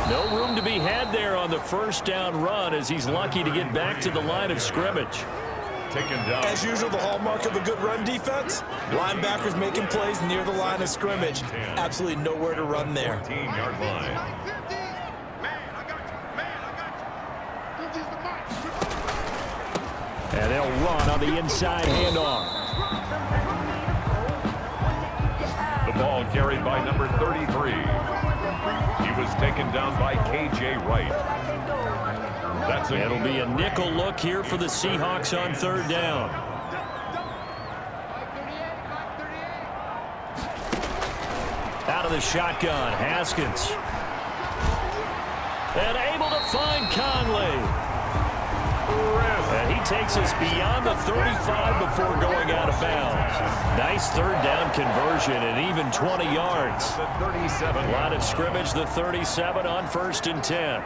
No room to be had there on the first down run as he's lucky to get back to the line of scrimmage. Taken down. As usual, the hallmark of a good run defense, linebackers making plays near the line of scrimmage. Absolutely nowhere to run there. 14-yard line. And they'll run on the inside handoff. The ball carried by number 33. He was taken down by K.J. Wright. It'll be a nickel look here for the Seahawks on third down. Out of the shotgun, Haskins. And able to find Conley. And he takes us beyond the 35 before going out of bounds. Nice third down conversion and even 20 yards. Line of scrimmage, the 37 on 1st and 10.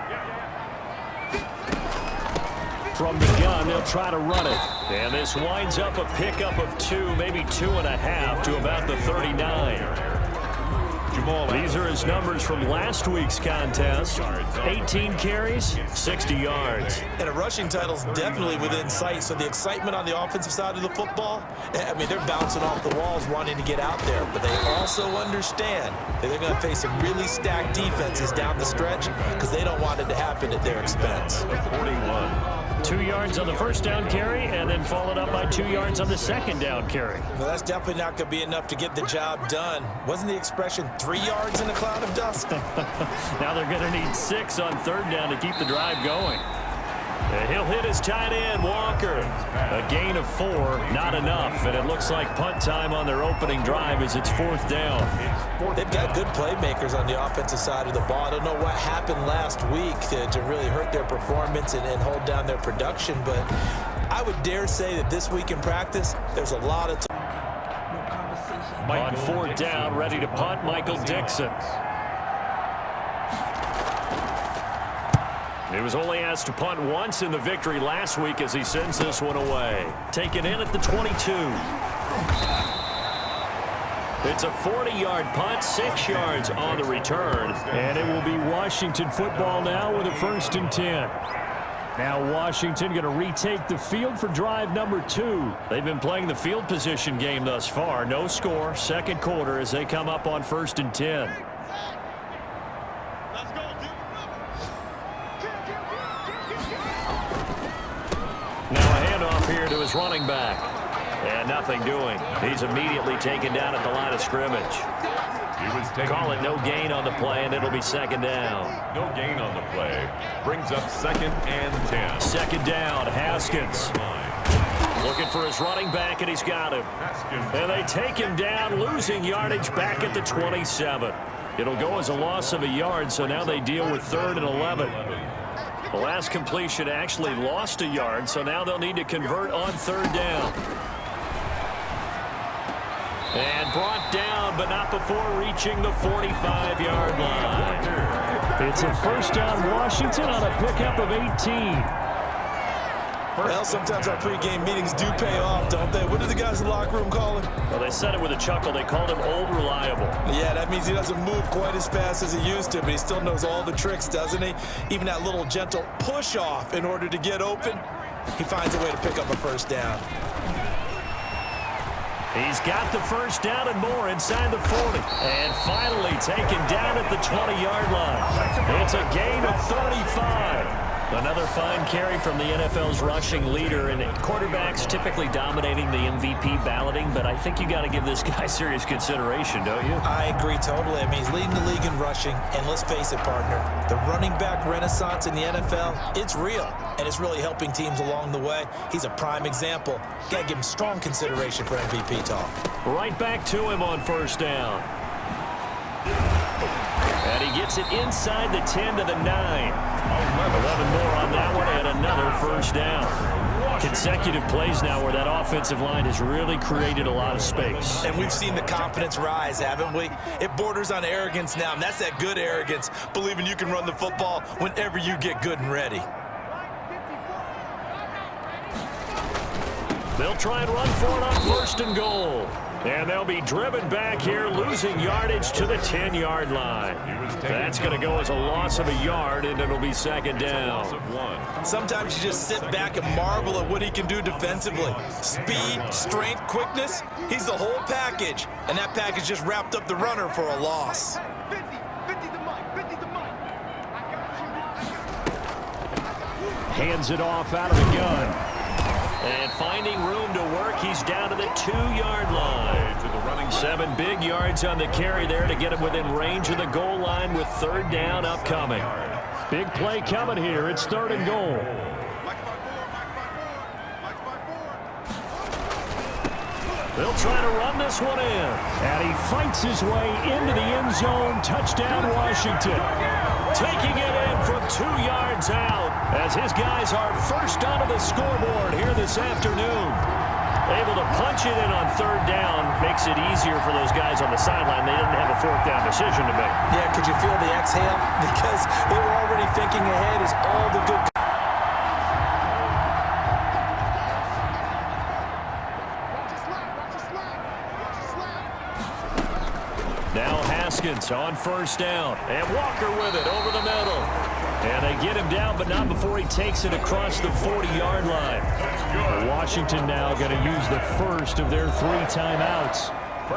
From the gun, they'll try to run it. And this winds up a pickup of 2, maybe 2.5 to about the 39. These are his numbers from last week's contest. 18 carries, 60 yards. And a rushing title's definitely within sight, so the excitement on the offensive side of the football, I mean, they're bouncing off the walls wanting to get out there, but they also understand that they're going to face some really stacked defenses down the stretch because they don't want it to happen at their expense. 41. 2 yards on the first down carry and then followed up by 2 yards on the second down carry. Well, that's definitely not going to be enough to get the job done. Wasn't the expression 3 yards in a cloud of dust? Now they're going to need 6 on third down to keep the drive going. And he'll hit his tight end, Walker. A gain of 4, not enough. And it looks like punt time on their opening drive as it's 4th down. They've got good playmakers on the offensive side of the ball. I don't know what happened last week to really hurt their performance and hold down their production, but I would dare say that this week in practice, there's a lot of time. On 4th down, ready to punt, Michael Dixon. He was only asked to punt once in the victory last week as he sends this one away. Taken in at the 22. It's a 40-yard punt, 6 yards on the return. And it will be Washington football now with a 1st and 10. Now Washington going to retake the field for drive number 2. They've been playing the field position game thus far. No score, 2nd quarter as they come up on 1st and 10. Here to his running back. And nothing doing. He's immediately taken down at the line of scrimmage. Call it no gain on the play, and it'll be 2nd down. No gain on the play. Brings up 2nd and 10. 2nd down, Haskins. Looking for his running back, and he's got him. And they take him down, losing yardage back at the 27. It'll go as a loss of a yard, so now they deal with 3rd and 11. The last completion actually lost a yard, so now they'll need to convert on 3rd down. And brought down, but not before reaching the 45-yard line. It's a 1st down Washington on a pickup of 18. Well, sometimes our pregame meetings do pay off, don't they? What do the guys in the locker room call him? Well, they said it with a chuckle. They called him Old Reliable. Yeah, that means he doesn't move quite as fast as he used to, but he still knows all the tricks, doesn't he? Even that little gentle push-off in order to get open, he finds a way to pick up a 1st down. He's got the 1st down and more inside the 40. And finally taken down at the 20-yard line. It's a gain of 35. Another fine carry from the NFL's rushing leader, and quarterbacks typically dominating the MVP balloting, but I think you got to give this guy serious consideration, don't you? I agree totally. I mean, he's leading the league in rushing, and let's face it, partner, the running back renaissance in the NFL, it's real, and it's really helping teams along the way. He's a prime example. Got to give him strong consideration for MVP talk. Right back to him on 1st down. And he gets it inside the 10 to the 9. 11 more on that one, and another 1st down. Consecutive plays now where that offensive line has really created a lot of space. And we've seen the confidence rise, haven't we? It borders on arrogance now, and that's that good arrogance, believing you can run the football whenever you get good and ready. They'll try and run for it on 1st and goal. And they'll be driven back here, losing yardage to the 10-yard line. That's going to go as a loss of a yard, and it'll be second down. Sometimes you just sit back and marvel at what he can do defensively. Speed, strength, quickness, he's the whole package. And that package just wrapped up the runner for a loss. Hands it off out of the gun. And finding room to work, he's down to the 2-yard line. 7 big yards on the carry there to get him within range of the goal line with third down upcoming. Big play coming here. It's 3rd and goal. They'll try to run this one in. And he fights his way into the end zone. Touchdown, Washington. Taking it in from 2 yards out as his guys are first onto the scoreboard here this afternoon. Able to punch it in on 3rd down. Makes it easier for those guys on the sideline. They didn't have a 4th down decision to make. Yeah, could you feel the exhale? Because they were already thinking ahead as all the good. Now Haskins on 1st down. And Walker with it over the middle. And they get him down, but not before he takes it across the 40-yard line. Washington now going to use the first of their 3 timeouts,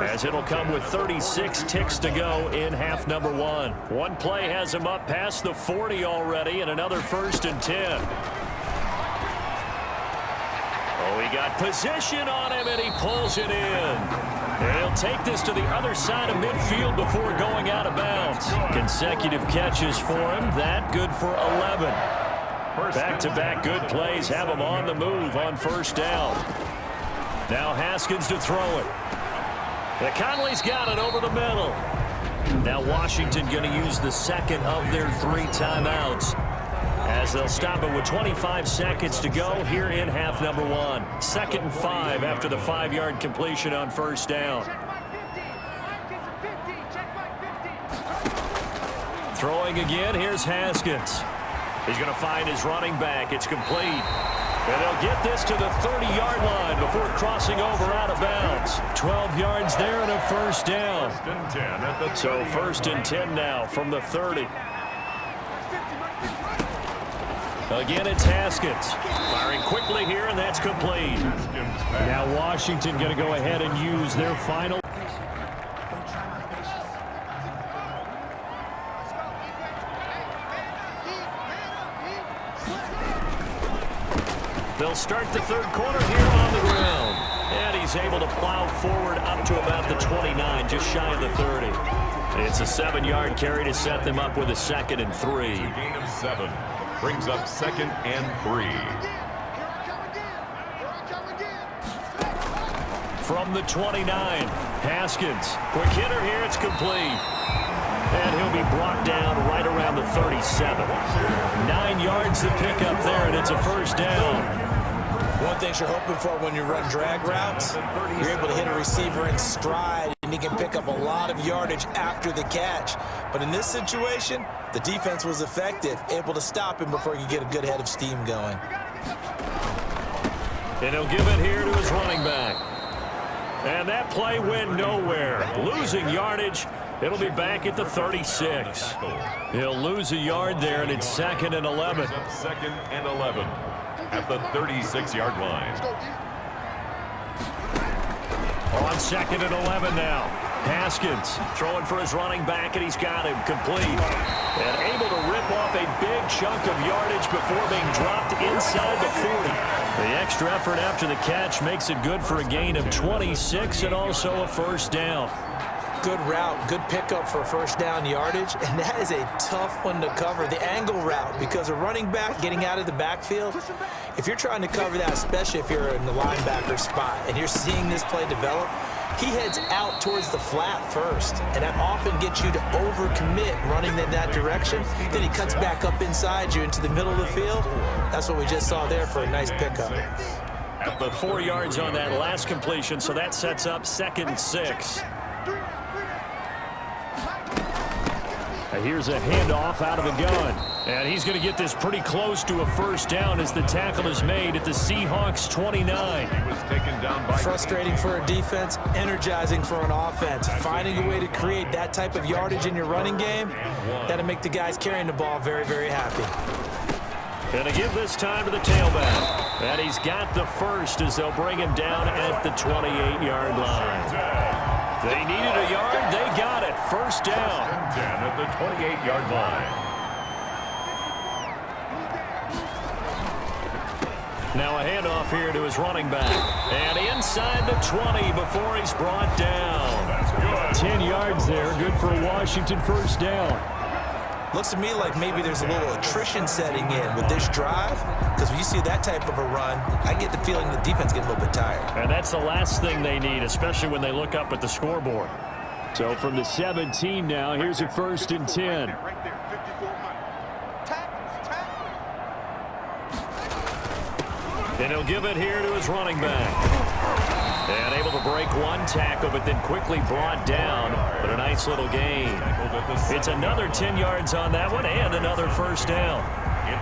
as it'll come with 36 ticks to go in half number 1. One play has him up past the 40 already, and another 1st and 10. Oh, he got position on him, and he pulls it in. And he'll take this to the other side of midfield before going out of bounds. Consecutive catches for him. That good for 11. Back-to-back good plays have him on the move on 1st down. Now Haskins to throw it. The Conley's got it over the middle. Now Washington going to use the 2nd of their 3 timeouts, as they'll stop it with 25 seconds to go here in half number 1. 2nd and 5 after the 5-yard completion on 1st down. Throwing again, here's Haskins. He's going to find his running back. It's complete. And they'll get this to the 30-yard line before crossing over out of bounds. 12 yards there and a 1st down. So 1st and 10 now from the 30. Again, it's Haskins. Firing quickly here, and that's complete. Now Washington going to go ahead and use their final. They'll start the 3rd quarter here on the ground. And he's able to plow forward up to about the 29, just shy of the 30. It's a 7-yard carry to set them up with a 2nd and 3. A gain of 7. Brings up 2nd and 3. From the 29, Haskins. Quick hitter here, it's complete. And he'll be brought down right around the 37. 9 yards to pick up there, and it's a 1st down. One thing you're hoping for when you run drag routes, you're able to hit a receiver in stride, and he can pick up a lot of yardage after the catch. But in this situation, the defense was effective, able to stop him before he could get a good head of steam going. And he'll give it here to his running back. And that play went nowhere. Losing yardage. It'll be back at the 36. He'll lose a yard there, and it's 2nd and 11. 2nd and 11 at the 36-yard line. On 2nd and 11 now. Haskins throwing for his running back, and he's got him complete. And able to rip off a big chunk of yardage before being dropped inside the 40. The extra effort after the catch makes it good for a gain of 26 and also a 1st down. Good route, good pickup for 1st down yardage, and that is a tough one to cover, the angle route, because a running back getting out of the backfield, if you're trying to cover that, especially if you're in the linebacker spot and you're seeing this play develop, he heads out towards the flat first, and that often gets you to overcommit running in that direction. Then he cuts back up inside you into the middle of the field. That's what we just saw there for a nice pickup. At the 4 yards on that last completion, so that sets up 2nd and 6. Here's a handoff out of the gun. And he's going to get this pretty close to a first down as the tackle is made at the Seahawks 29. He was taken down by Frustrating for a defense, energizing for an offense. Finding a way to create that type of yardage in your running game, that'll make the guys carrying the ball very, very happy. Going to give this time to the tailback. And he's got the first as they'll bring him down at the 28-yard line. They needed a yard. They got it. First down. 10 at the 28-yard line. Now a handoff here to his running back. And inside the 20 before he's brought down. That's good. 10 yards there. Good for a Washington first down. Looks to me like maybe there's a little attrition setting in with this drive, because when you see that type of a run, I get the feeling the defense getting a little bit tired. And that's the last thing they need, especially when they look up at the scoreboard. So from the 17 now, here's a 1st and 10. And he'll give it here to his running back. And able to break one tackle, but then quickly brought down. But a nice little gain. It's another 10 yards on that one and another first down.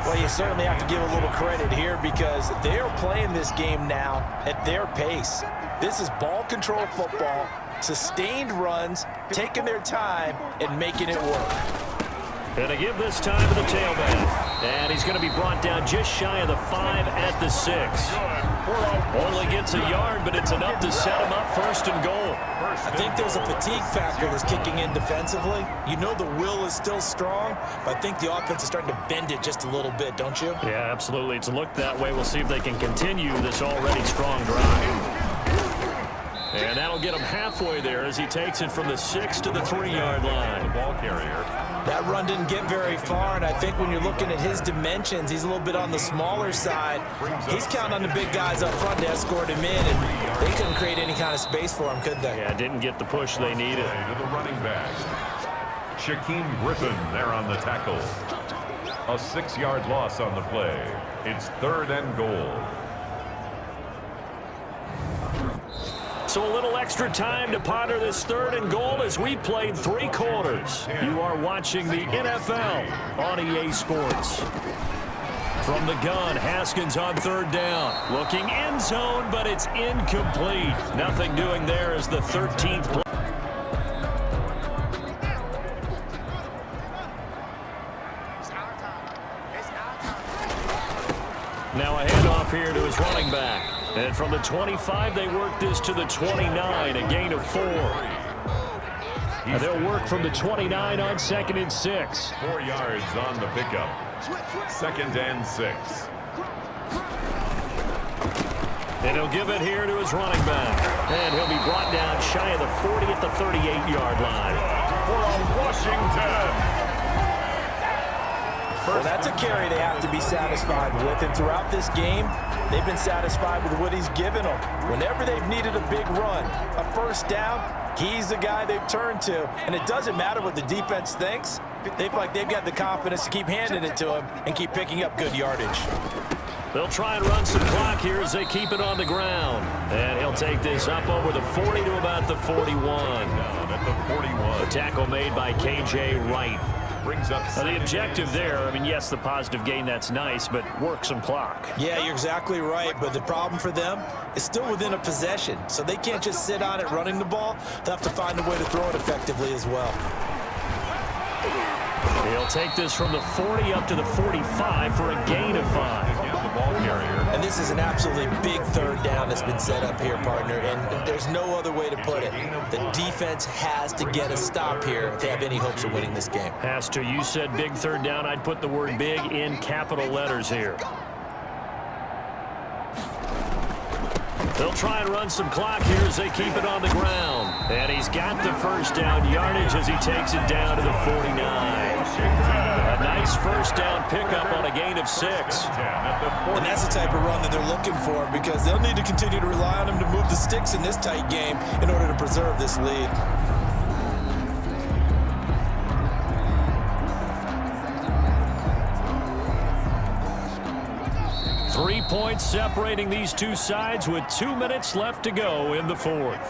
Well, you certainly have to give a little credit here because they're playing this game now at their pace. This is ball control football, sustained runs, taking their time and making it work. Going to give this time to the tailback. And he's going to be brought down just shy of the 5 at the 6. Only gets a yard, but it's enough to set him up 1st and goal. I think there's a fatigue factor that's kicking in defensively. You know the will is still strong, but I think the offense is starting to bend it just a little bit, don't you? Yeah, absolutely. It's looked that way. We'll see if they can continue this already strong drive. And that'll get him halfway there as he takes it from the 6 to the 3-yard line. Ball carrier. That run didn't get very far, and I think when you're looking at his dimensions, he's a little bit on the smaller side. He's counting on the big guys up front to escort him in, and they couldn't create any kind of space for him, could they? Yeah, didn't get the push they needed. To the running back. Shaquem Griffin there on the tackle. A 6-yard loss on the play. It's 3rd and goal. So a little extra time to ponder this 3rd and goal as we played 3 quarters. You are watching the NFL on EA Sports. From the gun, Haskins on 3rd down. Looking end zone, but it's incomplete. Nothing doing there as the 13th play. Now a handoff here to his running back. And from the 25, they work this to the 29, a gain of 4. And they'll work from the 29 on 2nd and 6. 4 yards on the pickup. 2nd and 6. And he'll give it here to his running back. And he'll be brought down shy of the 40 at the 38-yard line. For Washington. Well, that's a carry they have to be satisfied with, and throughout this game, they've been satisfied with what he's given them. Whenever they've needed a big run, a first down, he's the guy they've turned to. And it doesn't matter what the defense thinks. They feel like they've got the confidence to keep handing it to him and keep picking up good yardage. They'll try and run some clock here as they keep it on the ground. And he'll take this up over the 40 to about the 41. Down at the 41. A tackle made by K.J. Wright. Brings up The objective there, I mean, yes, the positive gain, that's nice, but work some clock. Yeah, you're exactly right, but the problem for them is still within a possession, so they can't just sit on it running the ball. They'll have to find a way to throw it effectively as well. He'll take this from the 40 up to the 45 for a gain of 5. the ball carrier. And this is an absolutely big 3rd down that's been set up here, partner, and there's no other way to put it. The defense has to get a stop here if they have any hopes of winning this game. Has to. You said big 3rd down. I'd put the word big in capital letters here. They'll try and run some clock here as they keep it on the ground. And he's got the first down yardage as he takes it down to the 49. A nice first down pickup on a gain of 6. And that's the type of run that they're looking for, because they'll need to continue to rely on him to move the sticks in this tight game in order to preserve this lead. Three points separating these two sides with 2 minutes left to go in the 4th.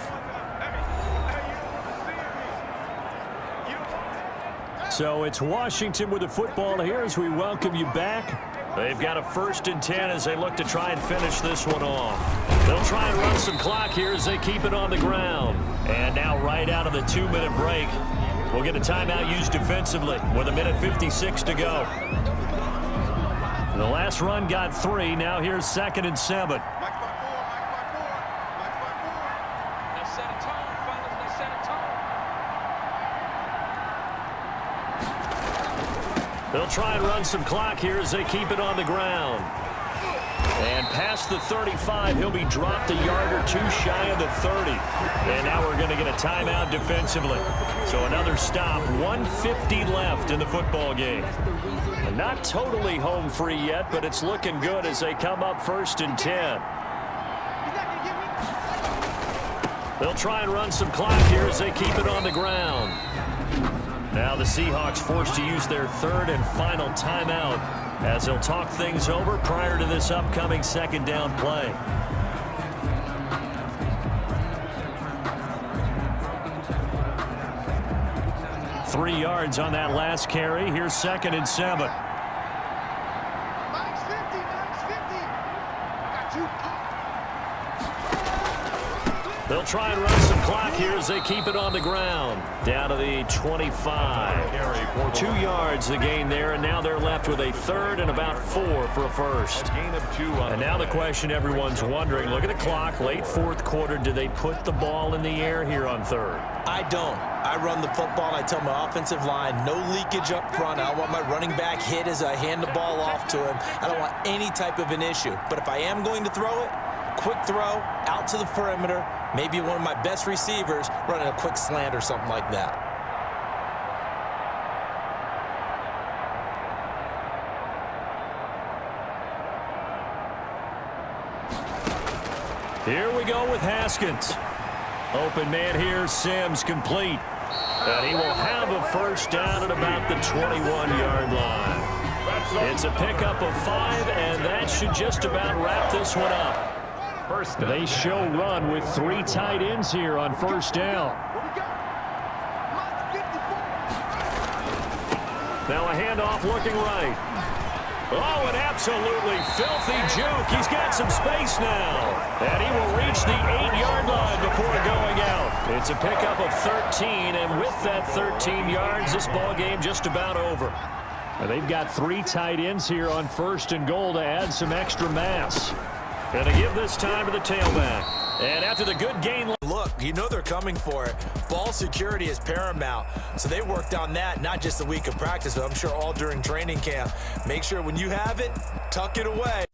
So it's Washington with the football here as we welcome you back. They've got a 1st and 10 as they look to try and finish this one off. They'll try and run some clock here as they keep it on the ground. And now right out of the 2-minute break, we'll get a timeout used defensively with 1:56 to go. The last run got 3. Now here's 2nd and 7. They'll try and run some clock here as they keep it on the ground. And past the 35, he'll be dropped a yard or 2 shy of the 30. And now we're going to get a timeout defensively. So another stop, 1:50 left in the football game. Not totally home free yet, but it's looking good as they come up 1st and 10. They'll try and run some clock here as they keep it on the ground. Now the Seahawks forced to use their 3rd and final timeout as they'll talk things over prior to this upcoming 2nd down play. Three yards on that last carry. Here's 2nd and 7. They'll try and run some clock here as they keep it on the ground. Down to the 25. 2 yards the gain there, and now they're left with a 3rd and about 4 for a first. And now the question everyone's wondering, look at the clock, late 4th quarter, do they put the ball in the air here on 3rd? I don't. I run the football, and I tell my offensive line, no leakage up front. I don't want my running back hit as I hand the ball off to him. I don't want any type of an issue. But if I am going to throw it, quick throw, out to the perimeter, maybe one of my best receivers running a quick slant or something like that. Here we go with Haskins. Open man here, Sims complete. And he will have a 1st down at about the 21-yard line. It's a pickup of 5, and that should just about wrap this one up. They show run with 3 tight ends here on 1st down. Now a handoff looking right. Oh, an absolutely filthy juke. He's got some space now. And he will reach the 8-yard line before going out. It's a pickup of 13, and with that 13 yards, this ball game just about over. And they've got 3 tight ends here on 1st and goal to add some extra mass. And to give this time to the tailback. And after the good gain. Look, you know they're coming for it. Ball security is paramount. So they worked on that, not just a week of practice, but I'm sure all during training camp. Make sure when you have it, tuck it away.